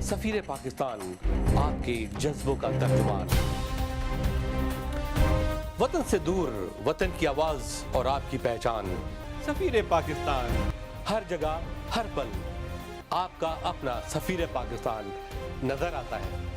सफीर पाकिस्तान, आपके जज्बों का तर्जुमान। वतन से दूर, वतन की आवाज और आपकी पहचान। सफीर पाकिस्तान, हर जगह हर पल आपका अपना सफीर पाकिस्तान नजर आता है।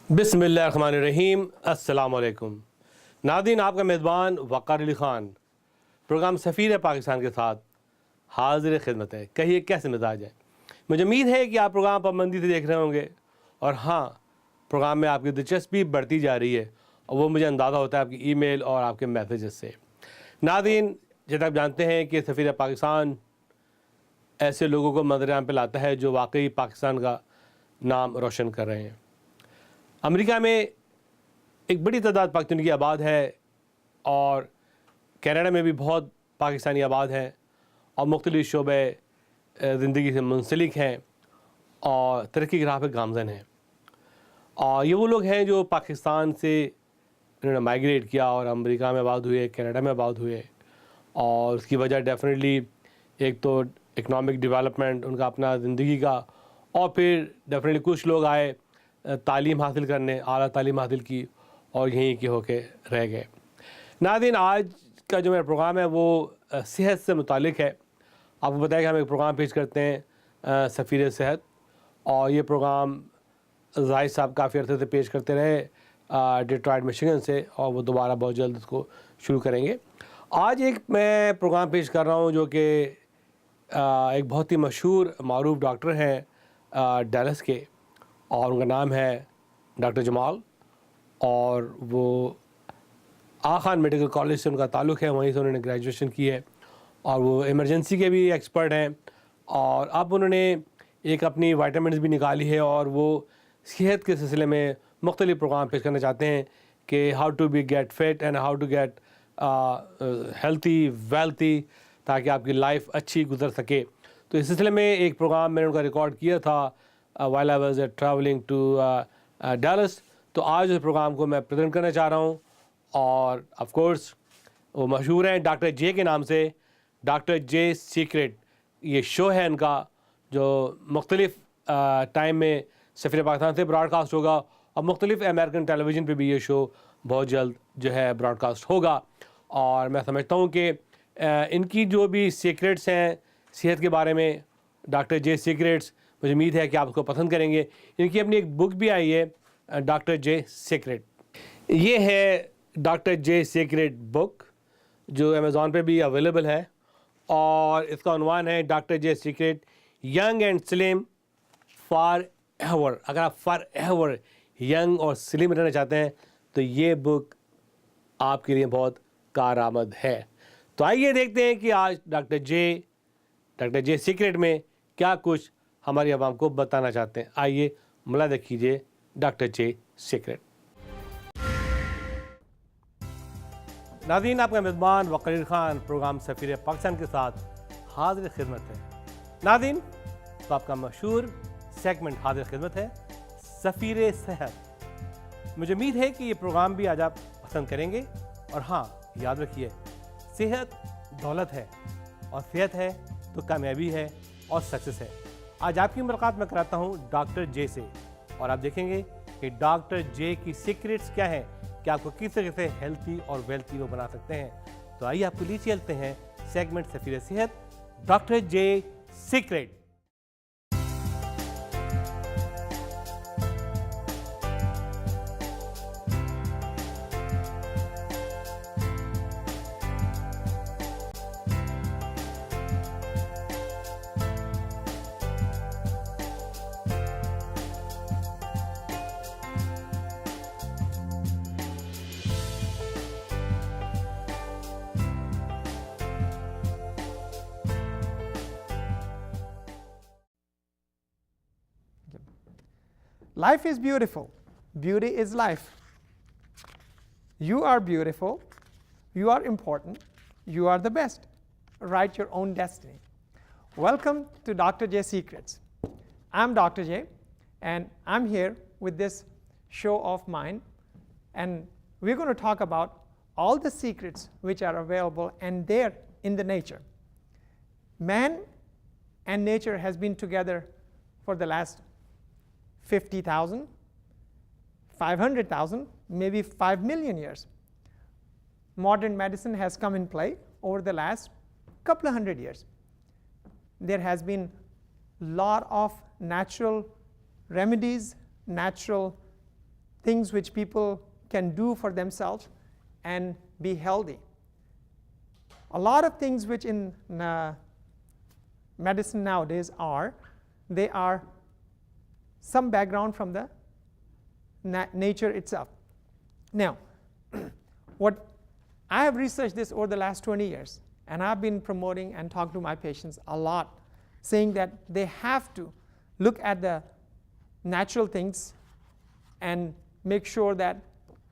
बिस्मिल्लाहिर्रहमानिर्रहीम, अस्सलामु अलैकुम। नाज़रीन, आपका मेज़बान वक़ार अली ख़ान प्रोग्राम सफ़ीर पाकिस्तान के साथ हाज़िर खिदमत है। कहिए कैसे मिजाज है। मुझे उम्मीद है कि आप प्रोग्राम पाबंदी से देख रहे होंगे और हाँ, प्रोग्राम में आपकी दिलचस्पी बढ़ती जा रही है और वो मुझे अंदाज़ा होता है आपकी ईमेल और आपके मैसेजेस से। नाज़रीन, जैसे आप जानते हैं कि सफ़ीर पाकिस्तान ऐसे लोगों को मंज़र-ए-आम पे लाता है जो वाकई पाकिस्तान का नाम रोशन कर रहे हैं। अमेरिका में एक बड़ी तादाद पाकिस्तानी की आबाद है और कनाडा में भी बहुत पाकिस्तानी आबाद हैं और मुख्तलिफ़ शोबे ज़िंदगी से मुंसलिक हैं और तरक्की की राह पर गामज़न हैं। और ये वो लोग हैं जो पाकिस्तान से इन्होंने माइग्रेट किया और अमेरिका में आबाद हुए, कनाडा में आबाद हुए। और उसकी वजह डेफिनेटली एक तो इकनॉमिक डेवलपमेंट उनका अपना ज़िंदगी का, और फिर डेफिनेटली कुछ लोग आए तालीम हासिल करने, आला तालीम हासिल की और यहीं के होके रह गए। नाज़रीन, आज का जो मेरा प्रोग्राम है वो सेहत से मुतालिक है। आपको बताया कि हम एक प्रोग्राम पेश करते हैं सफ़ीर सेहत, और ये प्रोग्राम जाहिद साहब काफ़ी अर्से से पेश करते रहे डिट्रॉइट मिशिगन से, और वो दोबारा बहुत जल्द इसको शुरू करेंगे। आज एक मैं प्रोग्राम पेश कर रहा हूँ जो कि एक बहुत ही मशहूर मारूफ डॉक्टर हैं डैलस के, और उनका नाम है डॉक्टर जमाल, और वो आगा खान मेडिकल कॉलेज से उनका ताल्लुक़ है, वहीं से उन्होंने ग्रेजुएशन की है और वो इमरजेंसी के भी एक्सपर्ट हैं। और अब उन्होंने एक अपनी वाइटामिन्स भी निकाली है और वो सेहत के सिलसिले में मुख्तलिफ़ प्रोग्राम पेश करना चाहते हैं कि how to be get fit and how to get healthy wealthy, ताकि आपकी लाइफ अच्छी गुजर सके। तो इस सिलसिले में एक प्रोग्राम मैंने उनका रिकॉर्ड किया था while I was traveling to Dallas। तो आज इस प्रोग्राम को मैं प्रेजेंट करना चाह रहा हूँ, और ऑफ कोर्स वो मशहूर हैं डॉक्टर जे के नाम से। डॉक्टर जे सीक्रेट ये शो है इनका, जो मुख्तलिफ़ टाइम में सफ़ीर पाकिस्तान से ब्रॉडकास्ट होगा, और मुख्तलिफ़ अमेरिकन टेलीविज़न पे भी ये शो बहुत जल्द जो है ब्रॉडकास्ट होगा। और मैं समझता हूँ कि इनकी जो भी सीक्रेट्स हैं सेहत के बारे में, डॉक्टर जे सीक्रेट्स, मुझे उम्मीद है कि आप उसको पसंद करेंगे। इनकी अपनी एक बुक भी आई है डॉक्टर जे सीक्रेट। ये है डॉक्टर जे सीक्रेट बुक जो अमेज़ॉन पे भी अवेलेबल है, और इसका उन्वान है doctor J secret young and slim for ever. अगर आप फॉर एवर यंग और स्लिम रहना चाहते हैं तो ये बुक आपके लिए बहुत कारआमद है। तो आइए देखते हैं कि आज डॉक्टर जे सीक्रेट में क्या कुछ हमारी आवाम को बताना चाहते हैं। आइए मुलाहिज़ा कीजिए डॉक्टर जे सीक्रेट। नाज़रीन, आपका मेज़बान वक़ार अली ख़ान प्रोग्राम सफ़ीर पाकिस्तान के साथ हाज़िर खिदमत है। नाज़रीन, तो आपका मशहूर सेगमेंट हाज़िर खिदमत है सफ़ीर सेहत। मुझे उम्मीद है कि ये प्रोग्राम भी आज आप पसंद करेंगे। और हाँ, याद रखिए, सेहत दौलत है और सेहत है तो कामयाबी है और सक्सेस है। आज आपकी मुलाकात मैं कराता हूँ डॉक्टर जे से, और आप देखेंगे कि डॉक्टर जे की सीक्रेट्स क्या हैं कि आपको किस तरीके से हेल्थी और वेल्थी वो बना सकते हैं। तो आइए आपको लिए चलते हैं सेगमेंट सफ़ीर सेहत, doctor J secret. Life is beautiful. Beauty is life. You are beautiful. You are important. You are the best. Write your own destiny. Welcome to Dr. J Secrets. I'm Dr. J, and I'm here with this show of mine, and we're going to talk about all the secrets which are available and there in the nature. Man and nature has been together for the last 50,000, 500,000, maybe 5 million years. Modern medicine has come in play over the last couple of hundred years. There has been a lot of natural remedies, natural things which people can do for themselves and be healthy. A lot of things which in medicine nowadays they are some background from the nature itself. Now, what I have researched this over the last 20 years, and I've been promoting and talking to my patients a lot, saying that they have to look at the natural things and make sure that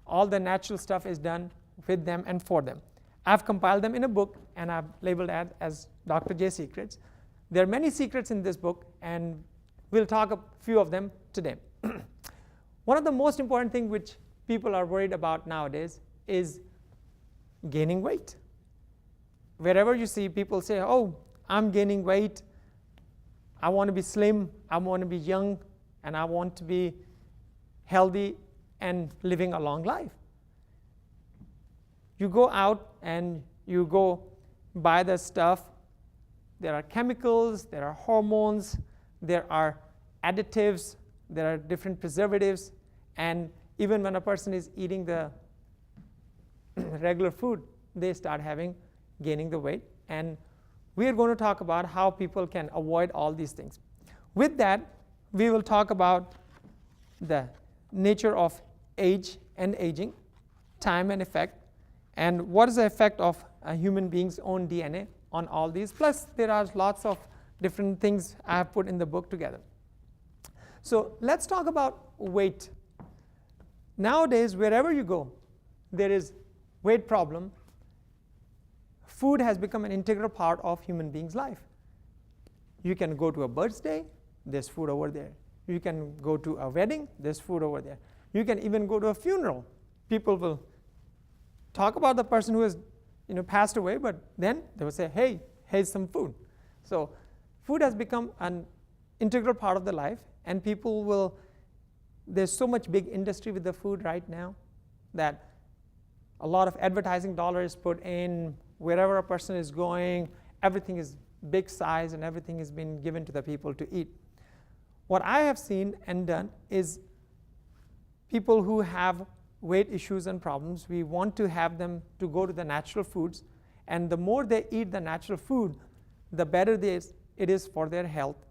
all the natural stuff is done with them and for them. I've compiled them in a book, and I've labeled it as Dr. J Secrets. There are many secrets in this book, and we'll talk a few of them today. One of the most important things which people are worried about nowadays is gaining weight. Wherever you see people say, oh, I'm gaining weight, I want to be slim, I want to be young, and I want to be healthy and living a long life. You go out and you go buy the stuff. There are chemicals, there are hormones, there are additives, there are different preservatives, and even when a person is eating the regular food, they start gaining the weight. And we are going to talk about how people can avoid all these things. With that, we will talk about the nature of age and aging, time and effect, and what is the effect of a human being's own DNA on all these. Plus, there are lots of different things I have put in the book together. So let's talk about weight. Nowadays, wherever you go, there is weight problem. Food has become an integral part of human being's life. You can go to a birthday, there's food over there. You can go to a wedding, there's food over there. You can even go to a funeral. People will talk about the person who has passed away, but then they will say, hey, here's some food. So food has become an integral part of the life, and people will, there's so much big industry with the food right now that a lot of advertising dollars put in wherever a person is going. Everything is big size and everything is being given to the people to eat. What I have seen and done is people who have weight issues and problems, we want to have them to go to the natural foods, and the more they eat the natural food, the better it is for their health.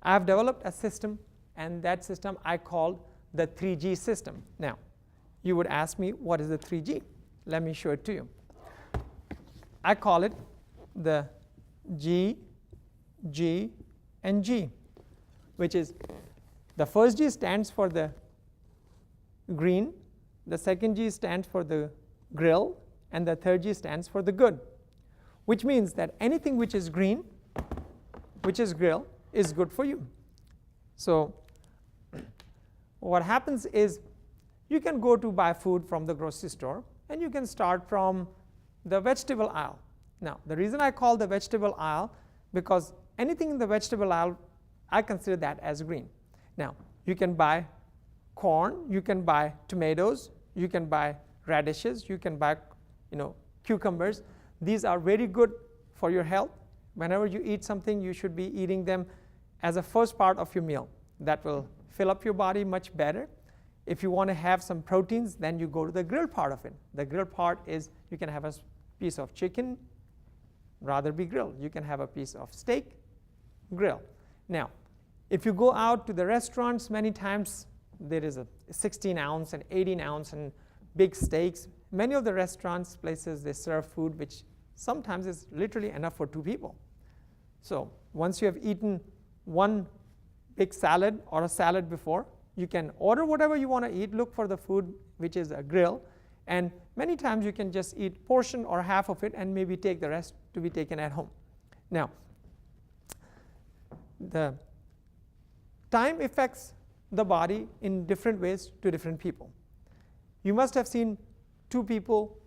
I have developed a system, and that system I called the 3G system. Now, you would ask me, what is the 3G? Let me show it to you. I call it the G, G, and G, which is the first G stands for the green, the second G stands for the grill, and the third G stands for the good, which means that anything which is green, which is grill, is good for you. So what happens is you can go to buy food from the grocery store, and you can start from the vegetable aisle. Now, the reason I call the vegetable aisle, because anything in the vegetable aisle, I consider that as green. Now, you can buy corn, you can buy tomatoes, you can buy radishes, you can buy cucumbers. These are very good for your health. Whenever you eat something, you should be eating them as a first part of your meal. That will fill up your body much better. If you want to have some proteins, then you go to the grilled part of it. The grilled part is you can have a piece of chicken, rather be grilled. You can have a piece of steak, grill. Now, if you go out to the restaurants, many times there is a 16-ounce and 18-ounce and big steaks. Many of the restaurants, places, they serve food which sometimes is literally enough for 2 people. So once you have eaten one big salad or a salad before, you can order whatever you want to eat, look for the food which is a grill, And many times you can just eat portion or half of it and maybe take the rest to be taken at home. Now, the time affects the body in different ways to different people. You must have seen two people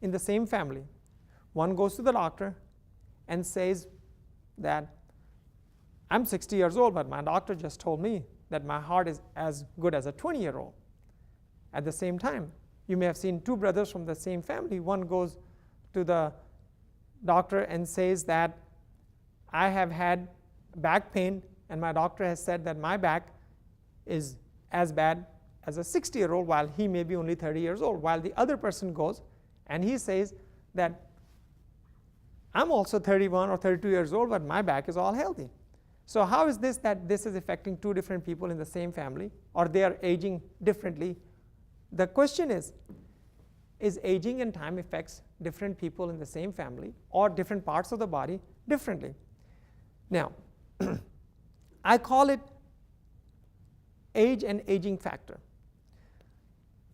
in the same family. One goes to the doctor and says that I'm 60 years old, but my doctor just told me that my heart is as good as a 20-year-old. At the same time, you may have seen two brothers from the same family. One goes to the doctor and says that I have had back pain, and my doctor has said that my back is as bad as a 60-year-old, while he may be only 30 years old. While the other person goes and he says that I'm also 31 or 32 years old, but my back is all healthy. So how is this that this is affecting two different people in the same family, or they are aging differently? The question is aging and time affects different people in the same family or different parts of the body differently? Now, I call it age and aging factor.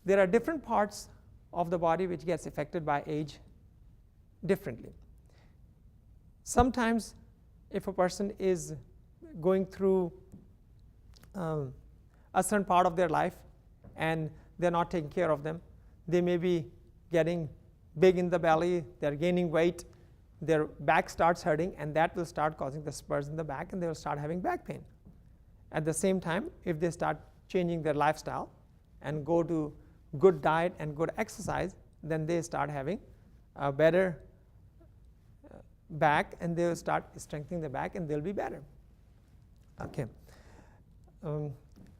There are different parts of the body which gets affected by age differently. Sometimes if a person is going through a certain part of their life and they're not taking care of them, they may be getting big in the belly, they're gaining weight, their back starts hurting, and that will start causing the spurs in the back, and they will start having back pain. At the same time, if they start changing their lifestyle and go to good diet and good exercise, then they start having a better back, and they will start strengthening the back, and they'll be better. Okay.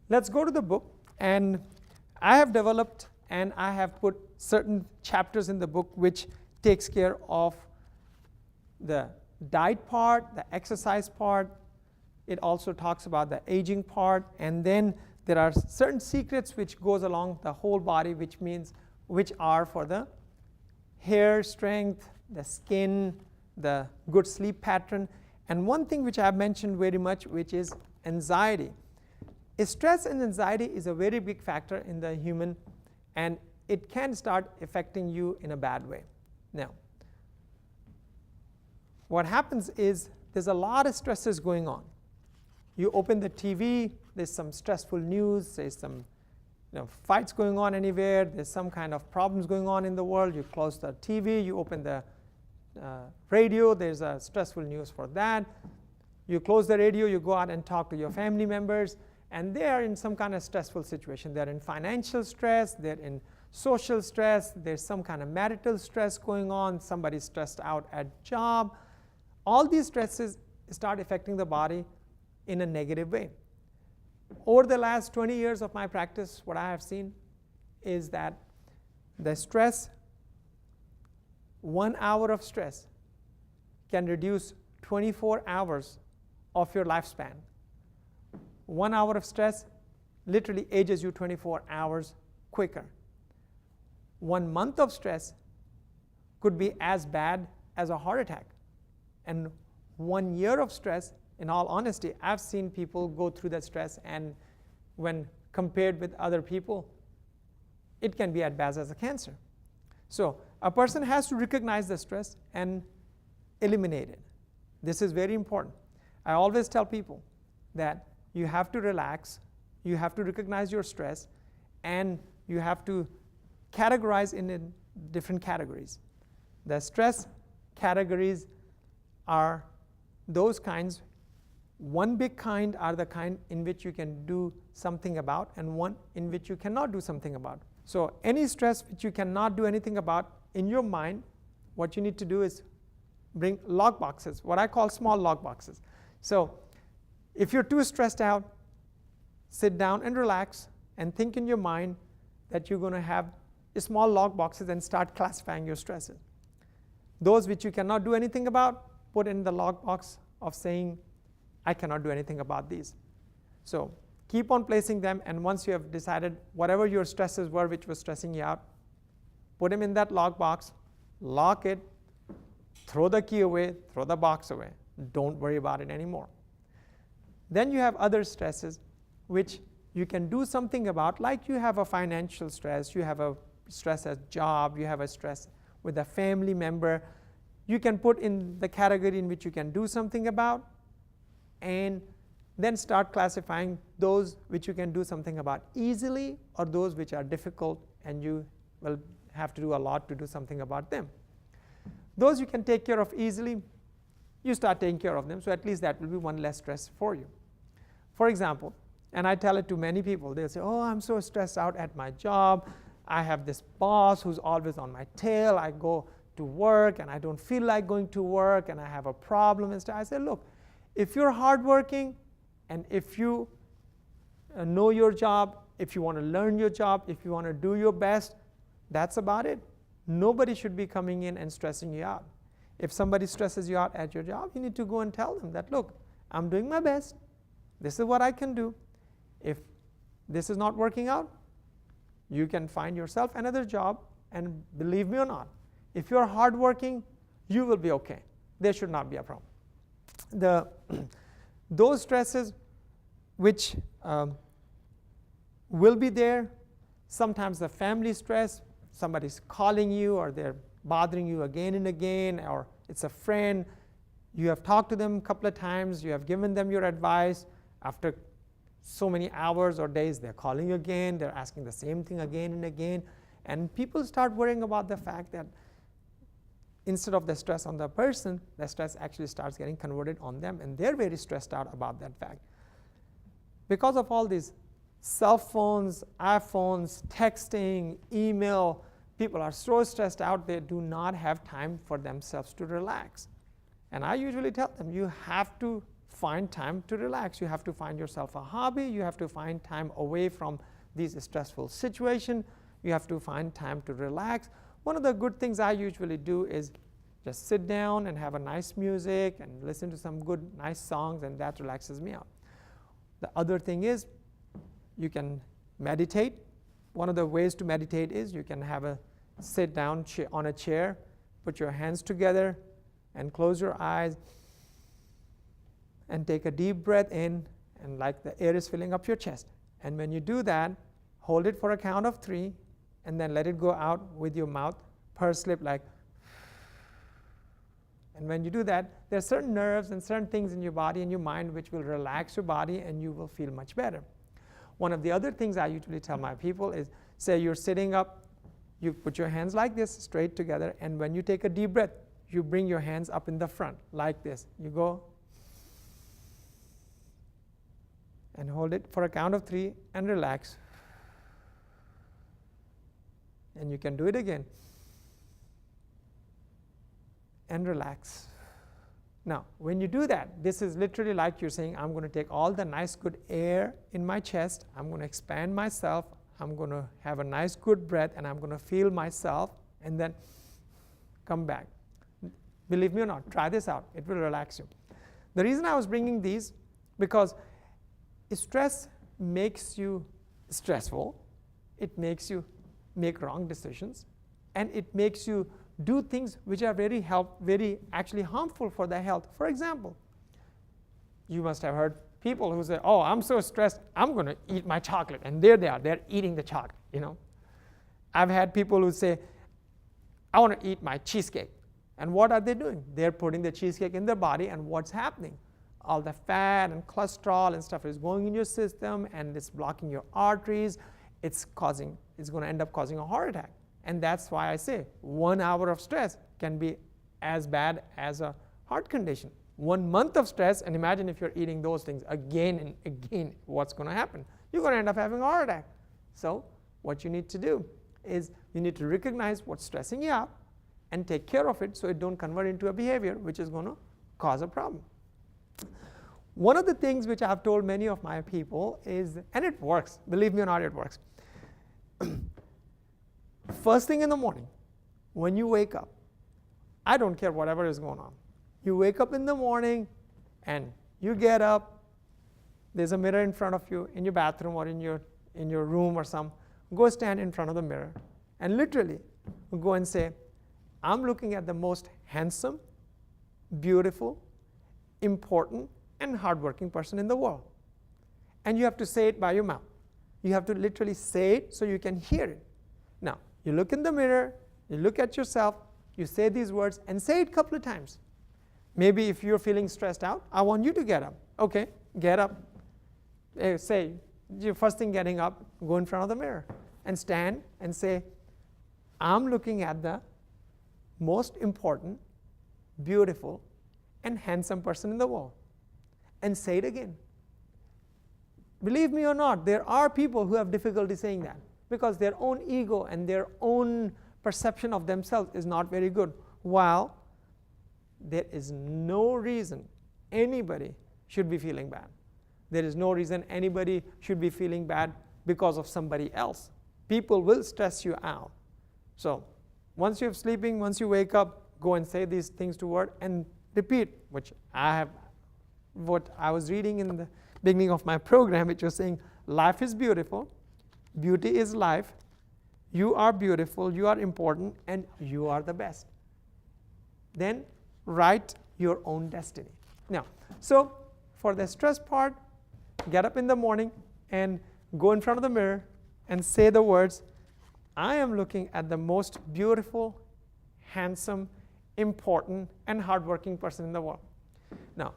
Let's go to the book, and I have developed and I have put certain chapters in the book which takes care of the diet part, the exercise part. It also talks about the aging part, and then there are certain secrets which goes along the whole body, which are for the hair strength, the skin, the good sleep pattern. And one thing which I have mentioned very much, which is anxiety. Stress and anxiety is a very big factor in the human, and it can start affecting you in a bad way. Now, what happens is there's a lot of stresses going on. You open the TV, there's some stressful news, there's some fights going on anywhere, there's some kind of problems going on in the world. You close the TV, you open the radio, there's a stressful news for that. You close the radio, you go out and talk to your family members, and they are in some kind of stressful situation. They're in financial stress, they're in social stress, there's some kind of marital stress going on, somebody's stressed out at job. All these stresses start affecting the body in a negative way. Over the last 20 years of my practice, what I have seen is that the stress, 1 hour of stress can reduce 24 hours of your lifespan. 1 hour of stress literally ages you 24 hours quicker. 1 month of stress could be as bad as a heart attack. And 1 year of stress, in all honesty, I've seen people go through that stress, and when compared with other people, it can be as bad as a cancer. So a person has to recognize the stress and eliminate it. This is very important. I always tell people that you have to relax, you have to recognize your stress, and you have to categorize in different categories. The stress categories are those kinds. One big kind are the kind in which you can do something about, and one in which you cannot do something about. So any stress which you cannot do anything about in your mind, what you need to do is bring log boxes, what I call small log boxes. So if you're too stressed out, sit down and relax and think in your mind that you're going to have small log boxes and start classifying your stresses. Those which you cannot do anything about, put in the log box of saying, I cannot do anything about these. So keep on placing them, and once you have decided whatever your stresses were which was stressing you out, put them in that log box, lock it, throw the key away, throw the box away. Don't worry about it anymore. Then you have other stresses which you can do something about, like you have a financial stress, you have a stress at job, you have a stress with a family member, you can put in the category in which you can do something about, and then start classifying those which you can do something about easily, or those which are difficult and you will have to do a lot to do something about them. Those you can take care of easily, you start taking care of them, so at least that will be one less stress for you. For example, and I tell it to many people, they'll say, oh, I'm so stressed out at my job, I have this boss who's always on my tail, I go to work and I don't feel like going to work and I have a problem and stuff. I say, look, if you're hardworking and if you know your job, if you want to learn your job, if you want to do your best, that's about it. Nobody should be coming in and stressing you out. If somebody stresses you out at your job, you need to go and tell them that, look, I'm doing my best. This is what I can do. If this is not working out, you can find yourself another job, and believe me or not, if you're hardworking, you will be okay. There should not be a problem. Those stresses which will be there, sometimes the family stress, somebody's calling you or they're bothering you again and again, or it's a friend, you have talked to them a couple of times, you have given them your advice, after so many hours or days they're calling you again, they're asking the same thing again and again, and people start worrying about the fact that instead of the stress on the person, the stress actually starts getting converted on them, and they're very stressed out about that fact. Because of all these cell phones, iPhones, texting, email, people are so stressed out they do not have time for themselves to relax. And I usually tell them, you have to find time to relax. You have to find yourself a hobby. You have to find time away from these stressful situations. You have to find time to relax. One of the good things I usually do is just sit down and have a nice music and listen to some good, nice songs, and that relaxes me out. The other thing is you can meditate. One of the ways to meditate is you can have a sit down on a chair, put your hands together, and close your eyes, and take a deep breath in, and like the air is filling up your chest. And when you do that, hold it for a count of 3, and then let it go out with your mouth, pursed lip, like. And when you do that, there are certain nerves and certain things in your body and your mind which will relax your body, and you will feel much better. One of the other things I usually tell my people is, say you're sitting up, you put your hands like this, straight together, and when you take a deep breath, you bring your hands up in the front, like this. You go and hold it for a count of 3 and relax. And you can do it again. And relax. Now, when you do that, this is literally like you're saying, I'm going to take all the nice good air in my chest, I'm going to expand myself, I'm going to have a nice good breath, and I'm going to feel myself, and then come back. Believe me or not, try this out. It will relax you. The reason I was bringing these, because stress makes you stressful, it makes you make wrong decisions, and it makes you do things which are very actually harmful for the health. For example, you must have heard people who say, oh, I'm so stressed, I'm going to eat my chocolate, and there they are, they're eating the chocolate, you know. I've had people who say, I want to eat my cheesecake. And what are they doing? They're putting the cheesecake in their body, and what's happening? All the fat and cholesterol and stuff is going in your system, and it's blocking your arteries. It's going to end up causing a heart attack. And that's why I say 1 hour of stress can be as bad as a heart condition. 1 month of stress, and imagine if you're eating those things again and again, what's going to happen? You're going to end up having a heart attack. So what you need to do is you need to recognize what's stressing you out and take care of it so it don't convert into a behavior which is going to cause a problem. One of the things which I've told many of my people is, and it works, believe me or not, it works. First thing in the morning, when you wake up, I don't care whatever is going on. You wake up in the morning and you get up, there's a mirror in front of you in your bathroom or in your room or some, go stand in front of the mirror and literally go and say, I'm looking at the most handsome, beautiful, important, and hardworking person in the world. And you have to say it by your mouth. You have to literally say it so you can hear it. Now, You look in the mirror, you look at yourself, you say these words, and say it a couple of times. Maybe if you're feeling stressed out, I want you to get up. Okay, get up. Say, your first thing getting up, go in front of the mirror and stand and say, I'm looking at the most important, beautiful, and handsome person in the world. And say it again. Believe me or not, there are people who have difficulty saying that because their own ego and their own perception of themselves is not very good. While there is no reason anybody should be feeling bad. There is no reason anybody should be feeling bad because of somebody else. People will stress you out. So once you're sleeping, once you wake up, go and say these things to word and repeat, what I was reading in the beginning of my program, which was saying, life is beautiful, beauty is life, you are beautiful, you are important, and you are the best. Then write your own destiny. Now, so for the stress part, get up in the morning and go in front of the mirror and say the words, I am looking at the most beautiful, handsome, important, and hardworking person in the world. Now,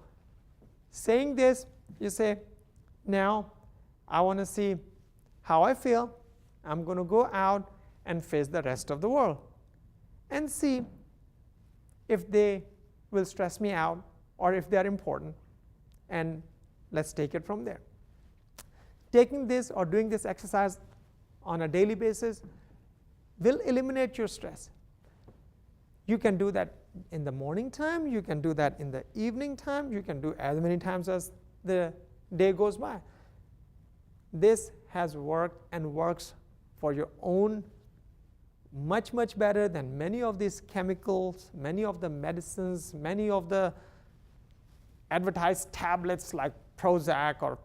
saying this, you say, now I want to see how I feel. I'm going to go out and face the rest of the world and see if they will stress me out or if they're important. And let's take it from there. Taking this or doing this exercise on a daily basis will eliminate your stress. You can do that in the morning time, you can do that in the evening time, you can do as many times as the day goes by. This has worked and works for your own much, much better than many of these chemicals, many of the medicines, many of the advertised tablets like Prozac or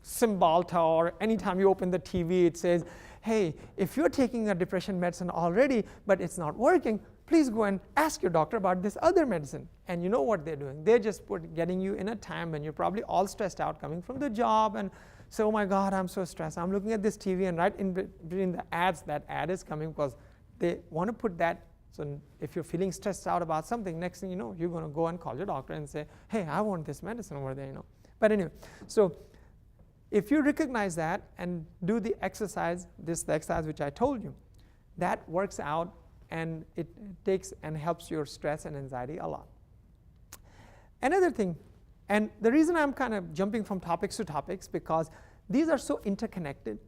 Cymbalta, or anytime you open the TV it says, hey, if you're taking a depression medicine already but it's not working, please go and ask your doctor about this other medicine. And you know what they're doing? They're just getting you in a time when you're probably all stressed out coming from the job and say, oh my God, I'm so stressed. I'm looking at this TV, and right in between the ads, that ad is coming because they want to put that. So if you're feeling stressed out about something, next thing you know, you're going to go and call your doctor and say, hey, I want this medicine over there, But anyway, so if you recognize that and do the exercise, the exercise which I told you, that works out and it takes and helps your stress and anxiety a lot. Another thing, and the reason I'm kind of jumping from topics to topics, because these are so interconnected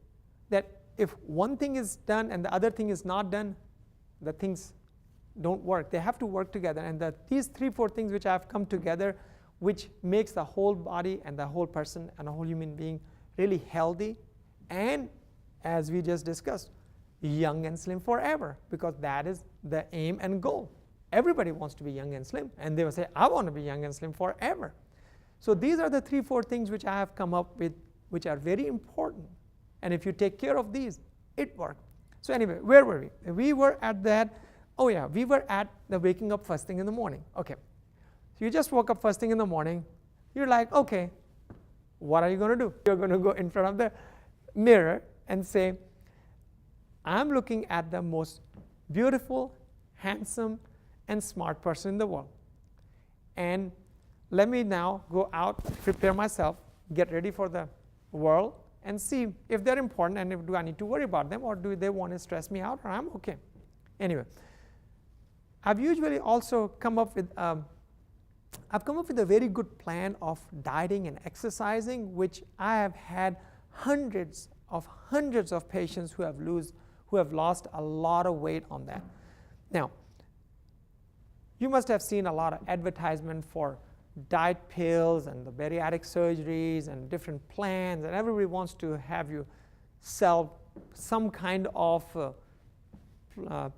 that if one thing is done and the other thing is not done, the things don't work. They have to work together. And these 3-4 things which have come together, which makes the whole body and the whole person and the whole human being really healthy, and as we just discussed, young and slim forever, because that is the aim and goal. Everybody wants to be young and slim, and they will say, I want to be young and slim forever. So these are the 3-4 things which I have come up with, which are very important. And if you take care of these, it works. So anyway, where were we? We were at that, we were at the waking up first thing in the morning. Okay, so you just woke up first thing in the morning. You're like, okay, what are you going to do? You're going to go in front of the mirror and say, I'm looking at the most beautiful, handsome, and smart person in the world. And let me now go out, prepare myself, get ready for the world, and see if they're important and do I need to worry about them, or do they want to stress me out, or I'm okay. Anyway, I've usually also come up with a very good plan of dieting and exercising, which I have had hundreds of patients who have lost a lot of weight on that. Now, you must have seen a lot of advertisement for diet pills and the bariatric surgeries and different plans, and everybody wants to have you sell some kind of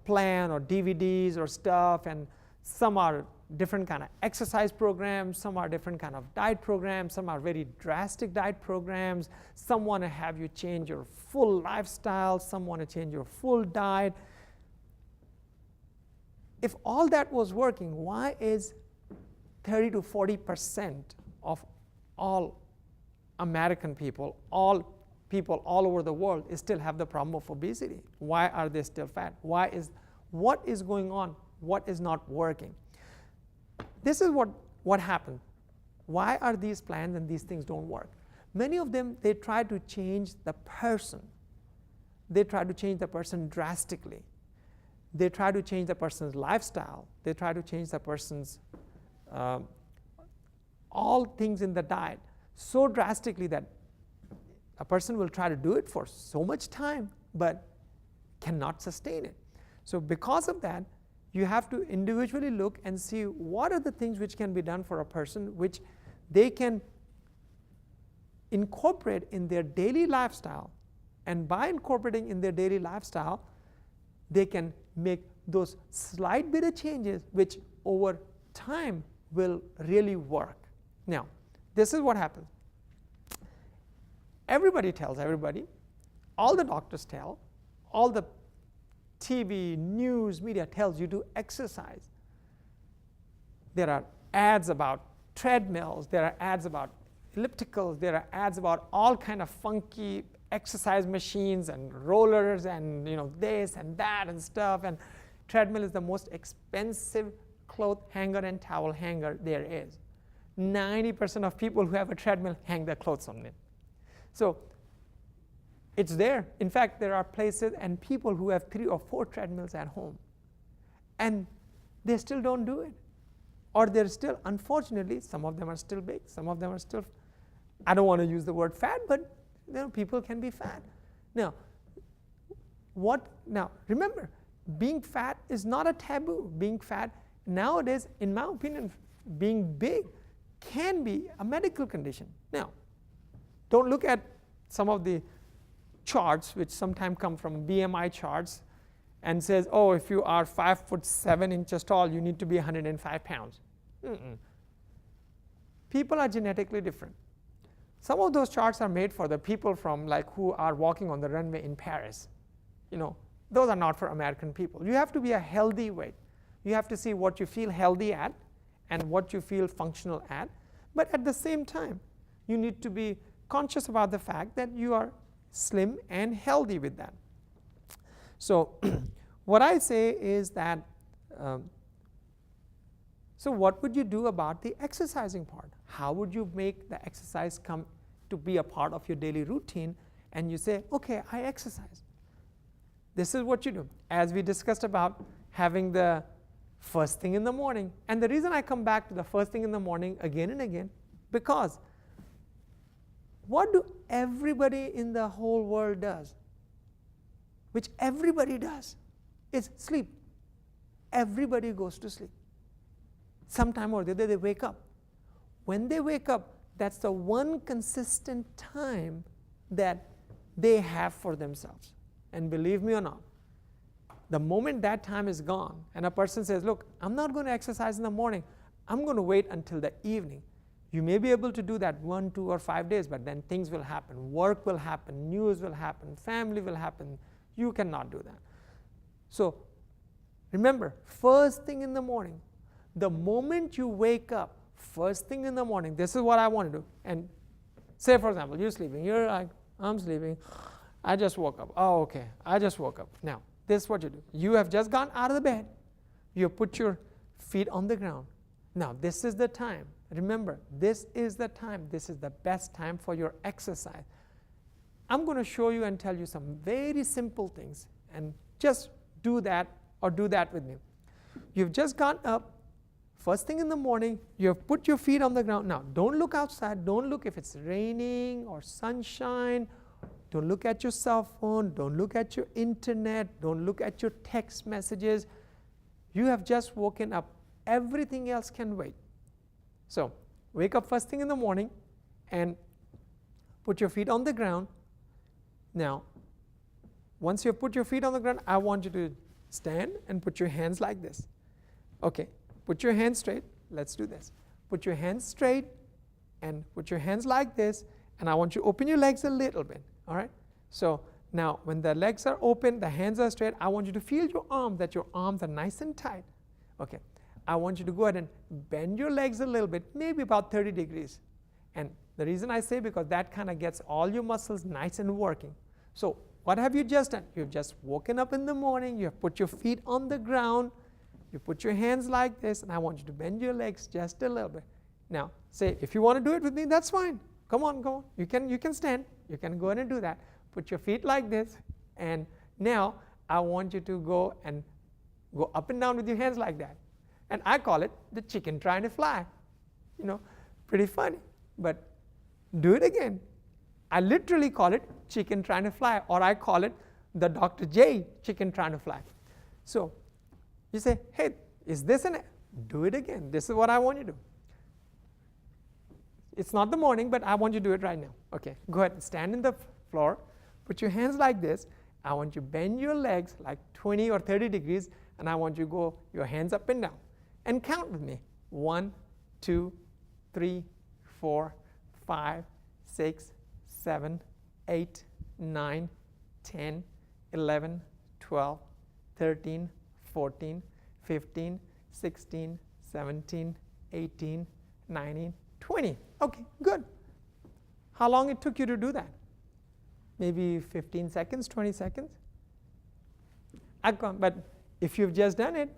plan or DVDs or stuff, and some are different kind of exercise programs, some are different kind of diet programs, some are very drastic diet programs, some want to have you change your full lifestyle, some want to change your full diet. If all that was working, why is 30 to 40% of all American people, all people all over the world still have the problem of obesity. Why are they still fat? What is going on? What is not working? This is what happened. Why are these plans and these things don't work? Many of them, they try to change the person. They try to change the person drastically. They try to change the person's lifestyle. They try to change the person's all things in the diet so drastically that a person will try to do it for so much time but cannot sustain it. So because of that, you have to individually look and see what are the things which can be done for a person which they can incorporate in their daily lifestyle, and by incorporating in their daily lifestyle they can make those slight bit of changes which over time will really work. Now, this is what happens. Everybody tells everybody, all the doctors tell, all the TV, news, media tells you to exercise. There are ads about treadmills, there are ads about ellipticals, there are ads about all kind of funky exercise machines and rollers and this and that and stuff, and treadmill is the most expensive cloth hanger and towel hanger there is. 90% of people who have a treadmill hang their clothes on it. So it's there. In fact, there are places and people who have 3 or 4 treadmills at home, and they still don't do it. Or they're still, unfortunately, some of them are still big, some of them are still, I don't want to use the word fat, but people can be fat. Now, remember, being fat is not a taboo. Being fat nowadays, in my opinion, being big can be a medical condition. Now, don't look at some of the charts which sometimes come from BMI charts and says, oh, if you are 5'7" tall, you need to be 105 pounds. People are genetically different. Some of those charts are made for the people from who are walking on the runway in Paris. Those are not for American people. You have to be a healthy weight. You have to see what you feel healthy at and what you feel functional at. But at the same time, you need to be conscious about the fact that you are slim and healthy with that. So what I say is that, so what would you do about the exercising part? How would you make the exercise come to be a part of your daily routine? And you say, okay, I exercise. This is what you do. As we discussed about having the first thing in the morning. And the reason I come back to the first thing in the morning again and again, because what do everybody in the whole world does? Which everybody does is sleep. Everybody goes to sleep. Sometime or the other they wake up. When they wake up, that's the one consistent time that they have for themselves. And believe me or not, the moment that time is gone and a person says, look, I'm not going to exercise in the morning, I'm going to wait until the evening. You may be able to do that 1, 2, or 5 days, but then things will happen. Work will happen, news will happen, family will happen. You cannot do that. So remember, first thing in the morning, the moment you wake up, first thing in the morning, this is what I want to do. And say, for example, you're sleeping. You're like, I'm sleeping. I just woke up. Oh, okay. I just woke up. Now, this is what you do. You have just gone out of the bed. You put your feet on the ground. Now, this is the time. Remember, this is the time. This is the best time for your exercise. I'm going to show you and tell you some very simple things. And just do that or do that with me. You've just gone up. First thing in the morning, you have put your feet on the ground. Now, don't look outside. Don't look if it's raining or sunshine. Don't look at your cell phone. Don't look at your internet. Don't look at your text messages. You have just woken up. Everything else can wait. So, wake up first thing in the morning and put your feet on the ground. Now, once you have put your feet on the ground, I want you to stand and put your hands like this. Okay, put your hands straight. Let's do this. Put your hands straight and put your hands like this, and I want you to open your legs a little bit. All right? So now when the legs are open, the hands are straight, I want you to feel your arms, that your arms are nice and tight. Okay. I want you to go ahead and bend your legs a little bit, maybe about 30 degrees, and The reason I say because that kind of gets all your muscles nice and working. So what have you just done? You've just woken up in the morning, you have put your feet on the ground, you put your hands like this, and I want you to bend your legs just a little bit. Now, say, if you want to do it with me, that's fine. Come on, go on. You can stand. You can go ahead and do that. Put your feet like this, and now I want you to go up and down with your hands like that. And I call it the chicken trying to fly. You know, pretty funny, but do it again. I literally call it chicken trying to fly, or I call it the Dr. J chicken trying to fly. So you say, hey, is this an? Do it again. This is what I want you to do. It's not the morning, but I want you to do it right now. Okay, go ahead and stand in the floor. Put your hands like this. I want you to bend your legs like 20 or 30 degrees, and I want you to go your hands up and down. And count with me. 1, 2, 3, 4, 5, 6, 7, 8, 9, 10, 11, 12, 13, 14, 15, 16, 17, 18, 19, 20. Okay, good. How long it took you to do that? Maybe 15 seconds, 20 seconds? But if you've just done it,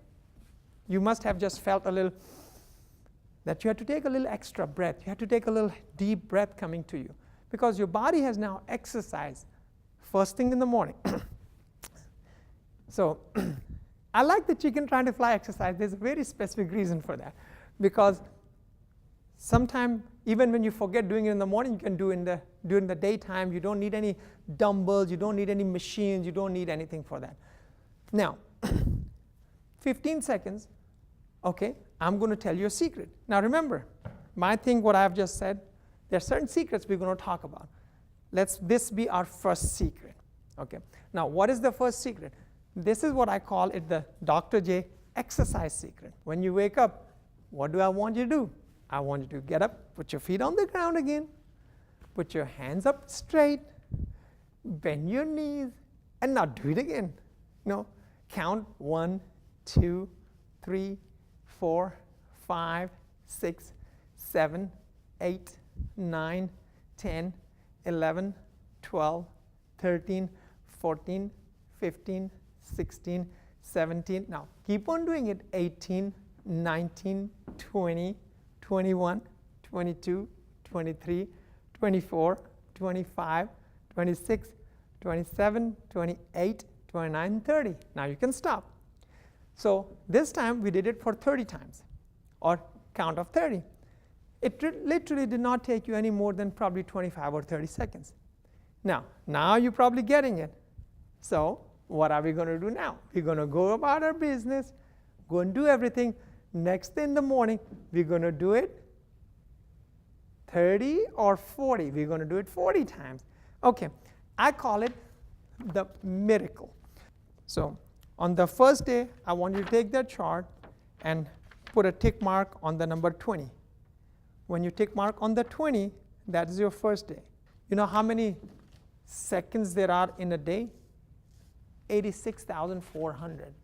you must have just felt a little, that you had to take a little extra breath. You had to take a little deep breath coming to you, because your body has now exercised first thing in the morning. So I like the chicken trying to fly exercise. There's a very specific reason for that, because sometimes even when you forget doing it in the morning, you can do it during the daytime. You don't need any dumbbells, you don't need any machines, you don't need anything for that. Now, 15 seconds, okay, I'm going to tell you a secret. Now remember, my thing, what I've just said, there are certain secrets we're going to talk about. Let's this be our first secret. Okay. Now, what is the first secret? This is what I call it the Dr. J exercise secret. When you wake up, what do I want you to do? I want you to get up, put your feet on the ground again, put your hands up straight, bend your knees, and now do it again. No, count 1, 2, 3, 4, 5, 6, 7, 8, 9, 10, 11, 12, 13, 14, 15, 16, 17. Now keep on doing it. 18, 19, 20, 21, 22, 23, 24, 25, 26, 27, 28, 29, 30. Now you can stop. So this time we did it for 30 times, or count of 30. It literally did not take you any more than probably 25 or 30 seconds. Now you're probably getting it. So what are we going to do now? We're going to go about our business, go and do everything. Next thing in the morning, we're going to do it 30 or 40. We're going to do it 40 times. Okay, I call it the miracle. So on the first day, I want you to take that chart and put a tick mark on the number 20. When you tick mark on the 20, that is your first day. You know how many seconds there are in a day? 86,400.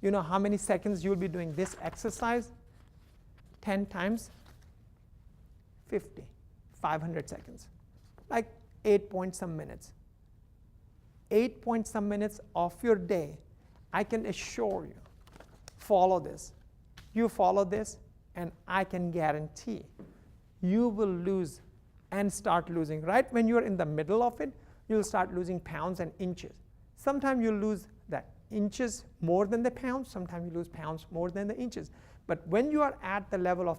You know how many seconds you'll be doing this exercise? 10 times 50, 500 seconds. Like 8 point some minutes. 8 point some minutes of your day, I can assure you, follow this. You follow this, and I can guarantee you will lose and start losing. Right when you're in the middle of it, you'll start losing pounds and inches. Sometimes you'll lose the inches more than the pounds. Sometimes you lose pounds more than the inches. But when you are at the level of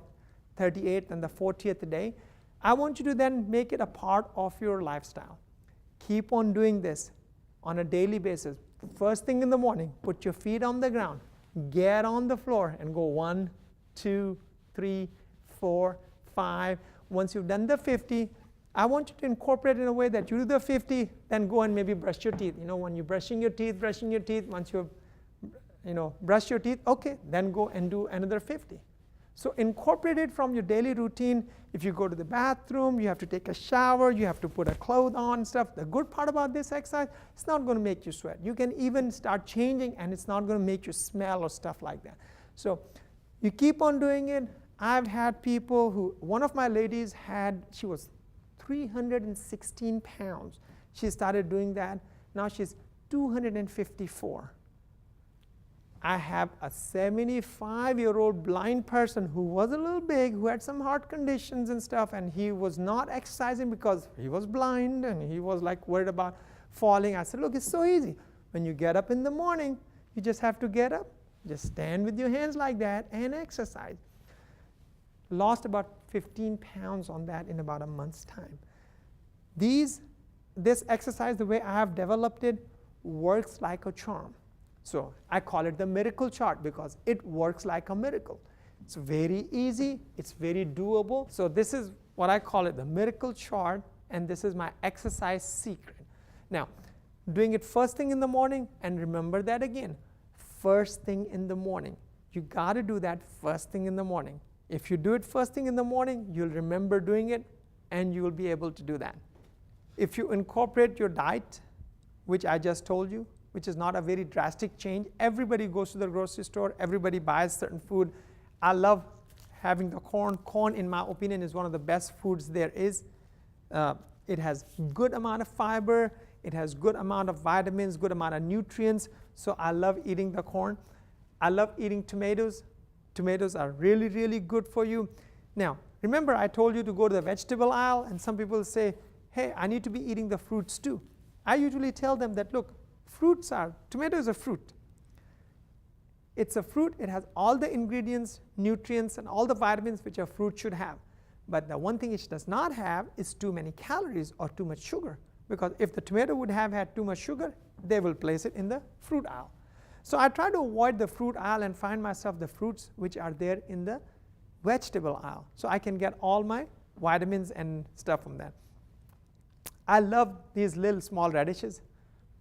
38th and the 40th day, I want you to then make it a part of your lifestyle. Keep on doing this on a daily basis. First thing in the morning, put your feet on the ground, get on the floor and go 1, 2, 3, 4, 5. Once you've done the 50, I want you to incorporate in a way that you do the 50, then go and maybe brush your teeth. You know, when you're brushing your teeth, once you've, brush your teeth, okay, then go and do another 50. So incorporate it from your daily routine. If you go to the bathroom, you have to take a shower, you have to put a clothes on and stuff. The good part about this exercise, it's not going to make you sweat. You can even start changing, and it's not going to make you smell or stuff like that. So you keep on doing it. I've had people who, one of my ladies she was 316 pounds. She started doing that. Now she's 254. I have a 75-year-old blind person who was a little big, who had some heart conditions and stuff, and he was not exercising because he was blind and he was like worried about falling. I said, look, it's so easy. When you get up in the morning, you just have to get up, just stand with your hands like that and exercise. Lost about 15 pounds on that in about a month's time. This exercise, the way I have developed it, works like a charm. So I call it the miracle chart because it works like a miracle. It's very easy, it's very doable. So this is what I call it, the miracle chart, and this is my exercise secret. Now, doing it first thing in the morning, and remember that again, first thing in the morning. You got to do that first thing in the morning. If you do it first thing in the morning, you'll remember doing it, and you will be able to do that. If you incorporate your diet, which I just told you, which is not a very drastic change. Everybody goes to the grocery store, everybody buys certain food. I love having the corn. Corn, in my opinion, is one of the best foods there is. It has good amount of fiber, it has good amount of vitamins, good amount of nutrients, so I love eating the corn. I love eating tomatoes. Tomatoes are really, really good for you. Now, remember I told you to go to the vegetable aisle, and some people say, hey, I need to be eating the fruits too. I usually tell them that, look, tomato is a fruit. It's a fruit, it has all the ingredients, nutrients, and all the vitamins which a fruit should have. But the one thing it does not have is too many calories or too much sugar. Because if the tomato would have had too much sugar, they will place it in the fruit aisle. So I try to avoid the fruit aisle and find myself the fruits which are there in the vegetable aisle. So I can get all my vitamins and stuff from that. I love these little small radishes,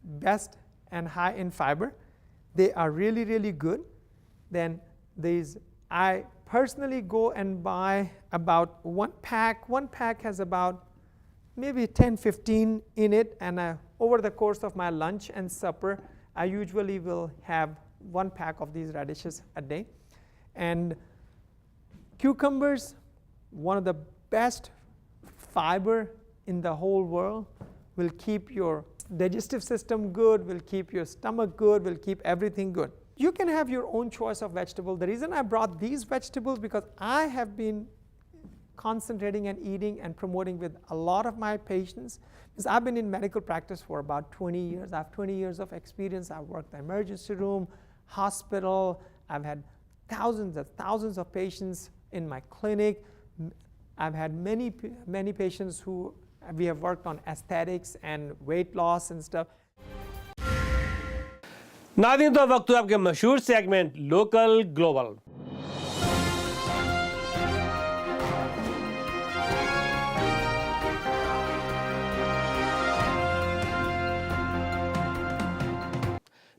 best and high in fiber. They are really, really good. Then I personally go and buy about one pack. One pack has about maybe 10, 15 in it, and over the course of my lunch and supper, I usually will have one pack of these radishes a day. And cucumbers, one of the best fiber in the whole world, will keep your digestive system good, will keep your stomach good, will keep everything good. You can have your own choice of vegetable. The reason I brought these vegetables because I have been concentrating and eating and promoting with a lot of my patients. Because I've been in medical practice for about 20 years. I have 20 years of experience. I've worked in the emergency room, hospital. I've had thousands of patients in my clinic. I've had many patients who we have worked on aesthetics and weight loss and stuff. नाज़रीन, तो वक्त आपके मशहूर segment local global.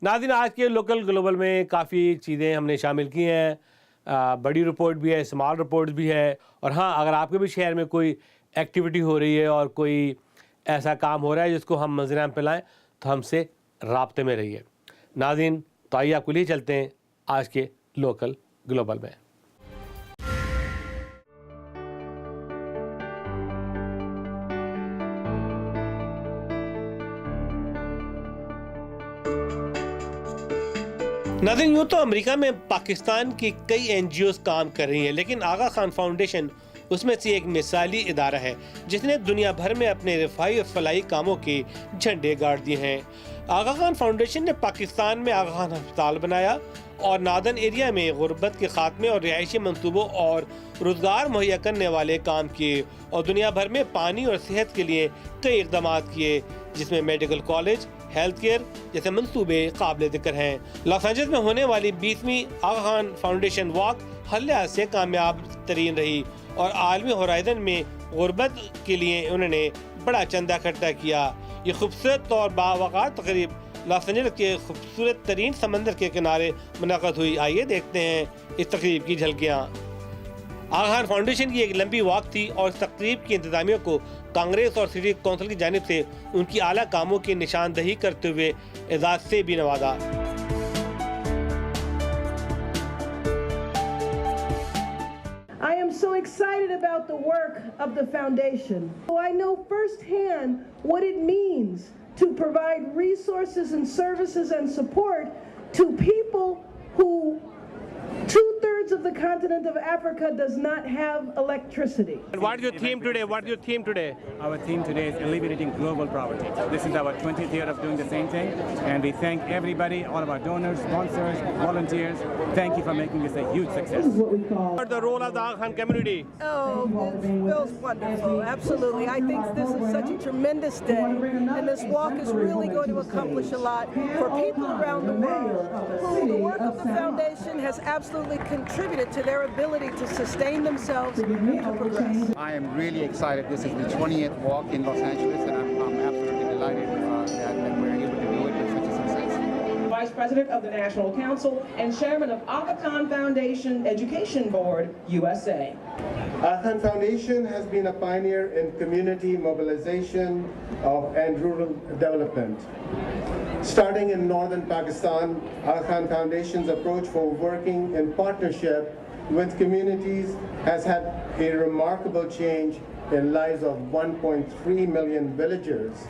नाज़रीन, आज के local global में काफ़ी चीज़ें हमने शामिल की हैं। बड़ी रिपोर्ट भी है, स्मॉल रिपोर्ट भी है, और हाँ, अगर आपके भी शहर में कोई एक्टिविटी हो रही है और कोई ऐसा काम हो रहा है जिसको हम मंजर-आम पे लाएं, तो हमसे राब्ते में रहिए। नाज़रीन, तो आइए आपको लिए चलते हैं आज के लोकल ग्लोबल में। नाज़रीन, यूँ तो अमेरिका में पाकिस्तान की कई NGOs काम कर रही हैं, लेकिन आगा खान फाउंडेशन उसमें से एक मिसाली इदारा है जिसने दुनिया भर में अपने रिफाई और फलाही कामों के झंडे गाड़ दिए हैं। आगा खान फाउंडेशन ने पाकिस्तान में आगा खान अस्पताल बनाया और नादन एरिया में गुर्बत के खात्मे और रिहायशी मंसूबों और रोजगार मुहैया करने वाले काम किए, और दुनिया भर में पानी और सेहत के लिए कई इकदाम किए, जिसमें मेडिकल कॉलेज, हेल्थ केयर जैसे मंसूबे काबिल जिक्र हैं। लॉस एंजल्स में होने वाली 20वीं आगा खान फाउंडेशन वॉक हर लिहाज से कामयाब तरीन रही और आलमी होराइजन में गुर्बत के लिए उन्होंने बड़ा चंदा इकट्ठा किया। ये खूबसूरत और बावकार तकरीब लॉस एंजल्स के खूबसूरत तरीन समंदर के किनारे मुनक़द हुई। आइए देखते हैं इस तकरीब की झलकियाँ। आगा खान फाउंडेशन की एक लंबी वॉक थी और इस तकरीब की इंतजामिया को कांग्रेस और सिटी कौंसिल की जानिब से उनकी आला कामों की निशानदही करते हुए एजाज से भी नवाजा। I am so excited about the work of the foundation. So I know firsthand what it means to provide resources and services and support to people who 2/3 of the continent of Africa does not have electricity. And what is your theme today? What is your theme today? Our theme today is eliminating global poverty. This is our 20th year of doing the same thing, and we thank everybody, all of our donors, sponsors, volunteers. Thank you for making this a huge success. What is the role of the Aga Khan community? Oh, it feels wonderful. Absolutely. I think this is such a tremendous day, and this walk is really going to accomplish a lot for people around the world who the work of the foundation has absolutely contributed to their ability to sustain themselves and to progress. I am really excited. This is the 20th walk in Los Angeles, and I'm absolutely delighted that we're able to do it with such a success. Vice President of the National Council and Chairman of Aga Khan Foundation Education Board, USA. Aga Khan Foundation has been a pioneer in community mobilization and rural development. Starting in northern Pakistan, Aga Khan Foundation's approach for working in partnership with communities has had a remarkable change in lives of 1.3 million villagers,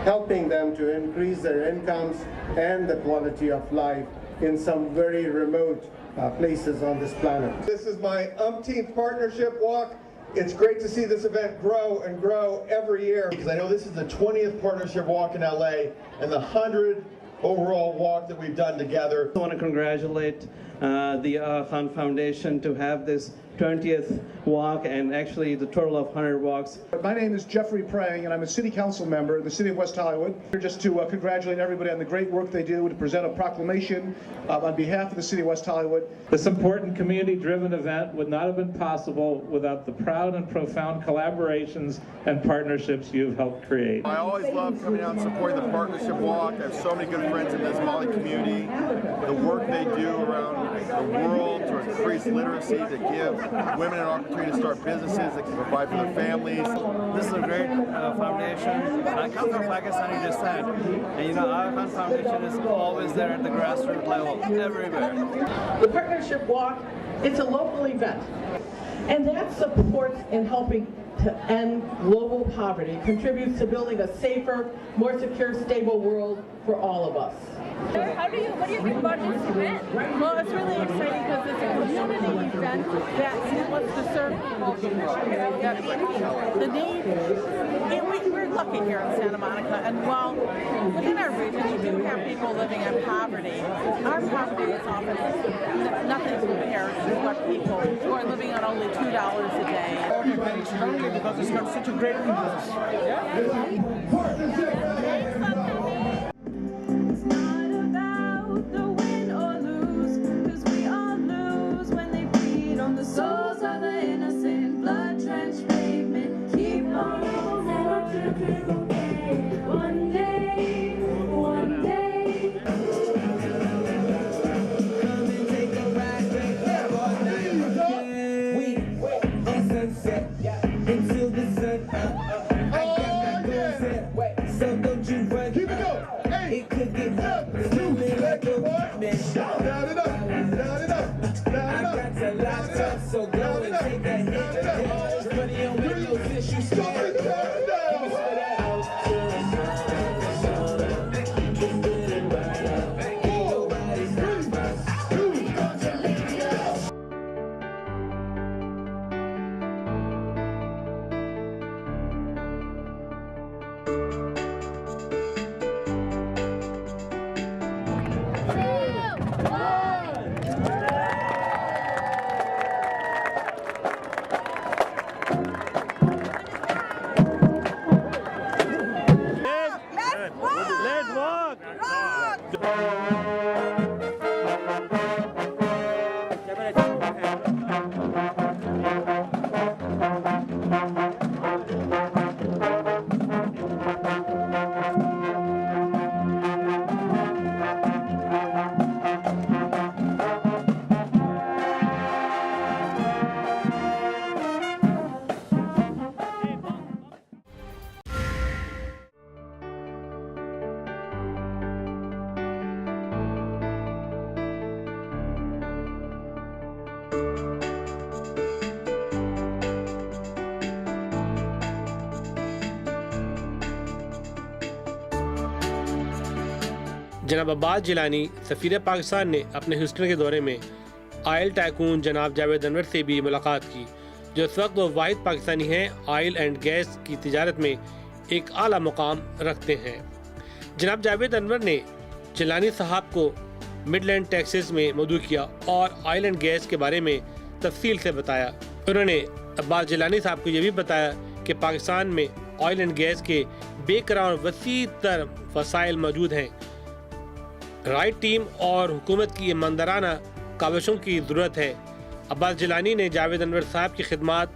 helping them to increase their incomes and the quality of life in some very remote places on this planet. This is my umpteenth partnership walk. It's great to see this event grow and grow every year, because I know this is the 20th partnership walk in LA and the 100th overall walk that we've done together. I want to congratulate the Aga Khan Foundation to have this 20th walk, and actually the total of 100 walks. My name is Jeffrey Prang, and I'm a city council member in the city of West Hollywood. Here just to congratulate everybody on the great work they do, to present a proclamation on behalf of the city of West Hollywood. This important community-driven event would not have been possible without the proud and profound collaborations and partnerships you've helped create. I always love coming out and supporting the partnership walk. I have so many good friends in the Somali community. The work they do around the world to increase literacy, to give women an opportunity to start businesses that can provide for their families. This is a great foundation. I come from Pakistan, you just said. And you know, Aga Khan Foundation is always there at the grassroots level, everywhere. The Partnership Walk, it's a local event, and that supports in helping to end global poverty, contributes to building a safer, more secure, stable world for all of us. What do you think about this event? Well, it's really exciting because it's a community event that wants to serve people. The need, we're lucky here in Santa Monica, and while within our region we do have people living in poverty, our poverty is often nothing compared to what people who are living on only $2 a day. Very strongly because it's got such a great influence. جناب عباس جیلانی سفیر پاکستان نے اپنے Houston کے دورے میں oil tycoon جناب جاوید انور سے بھی ملاقات کی، جو اس وقت وہ واحد پاکستانی ہیں آئل اینڈ گیس کی تجارت میں ایک اعلیٰ مقام رکھتے ہیں۔ جناب جاوید انور نے جیلانی صاحب کو مڈ لینڈ ٹیکساس میں مدعو کیا اور آئل اینڈ گیس کے بارے میں تفصیل سے بتایا۔ انہوں نے عباس جیلانی صاحب کو یہ بھی بتایا کہ پاکستان میں آئل اینڈ گیس کے بے کرار اور وسیع تر وسائل موجود ہیں۔ رائٹ ٹیم اور حکومت کی ایماندارانہ کاوشوں کی ضرورت ہے۔ عباس جیلانی نے جاوید انور صاحب کی خدمات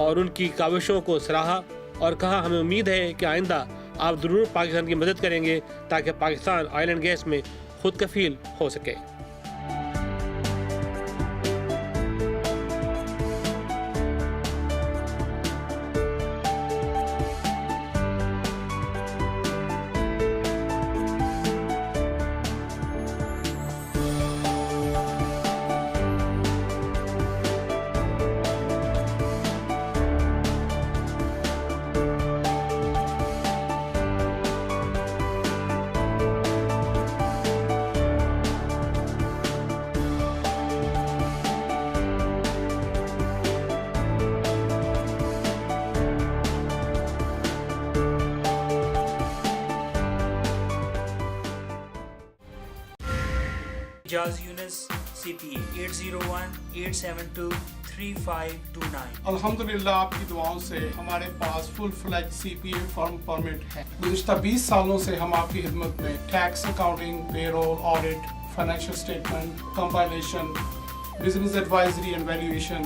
اور ان کی کاوشوں کو سراہا اور کہا ہمیں امید ہے کہ آئندہ آپ ضرور پاکستان کی مدد کریں گے تاکہ پاکستان آئل اینڈ گیس میں خود کفیل ہو سکے۔ Jazz Yunus CPA 801-872-3529۔ الحمدللہ آپ کی دعاؤں سے ہمارے پاس فل فلیج CPA فرم پرمٹ ہے۔ گزشتہ 20 سالوں سے ہم آپ کی خدمت میں tax, accounting, payroll, audit, financial statement, compilation, business advisory and valuation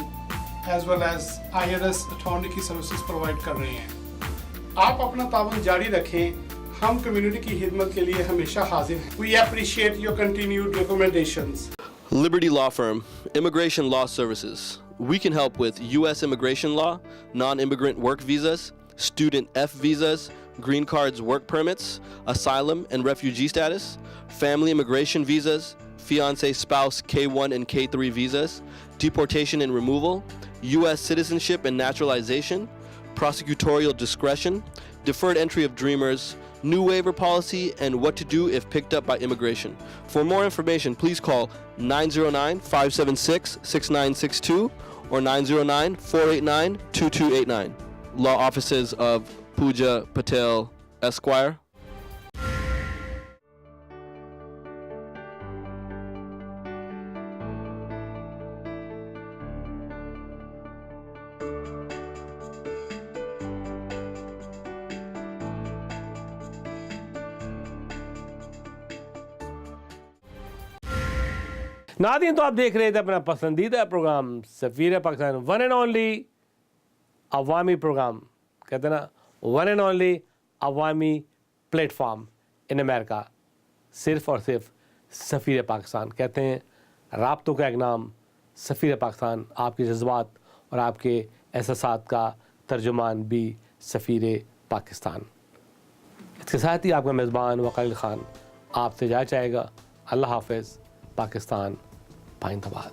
as well as IRS attorney کی سروسز پرووائڈ کر رہے ہیں۔ آپ اپنا تعاون جاری رکھیں، ہم کمیونٹی کی خدمت کے لیے ہمیشہ حاضر ہیں۔ We appreciate your continued recommendations. Liberty Law Firm, Immigration Law Services. We can help with U.S. immigration law, non-immigrant work visas, student F visas, green cards work permits, asylum and refugee status, family immigration visas, fiancé spouse K1 and K3 visas, deportation and removal, U.S. citizenship and naturalization, prosecutorial discretion, deferred entry of dreamers, new waiver policy, and what to do if picked up by immigration. For more information, please call 909-576-6962 or 909-489-2289. Law offices of Pooja Patel Esquire. ناظرین، تو آپ دیکھ رہے تھے اپنا پسندیدہ programme سفیر Pakistan, one and only عوامی پروگرام، کہتے ہیں نا ون اینڈ اونلی عوامی پلیٹ فارم ان امریکہ، صرف اور صرف سفیر پاکستان۔ کہتے ہیں رابطوں کا ایک نام سفیر پاکستان، آپ کے جذبات اور آپ کے احساسات کا ترجمان بھی سفیر پاکستان۔ اس کے ساتھ ہی آپ کا میزبان وقار علی خان آپ سے جا چاہے گا۔ اللہ حافظ، پاکستان پائندہ باد۔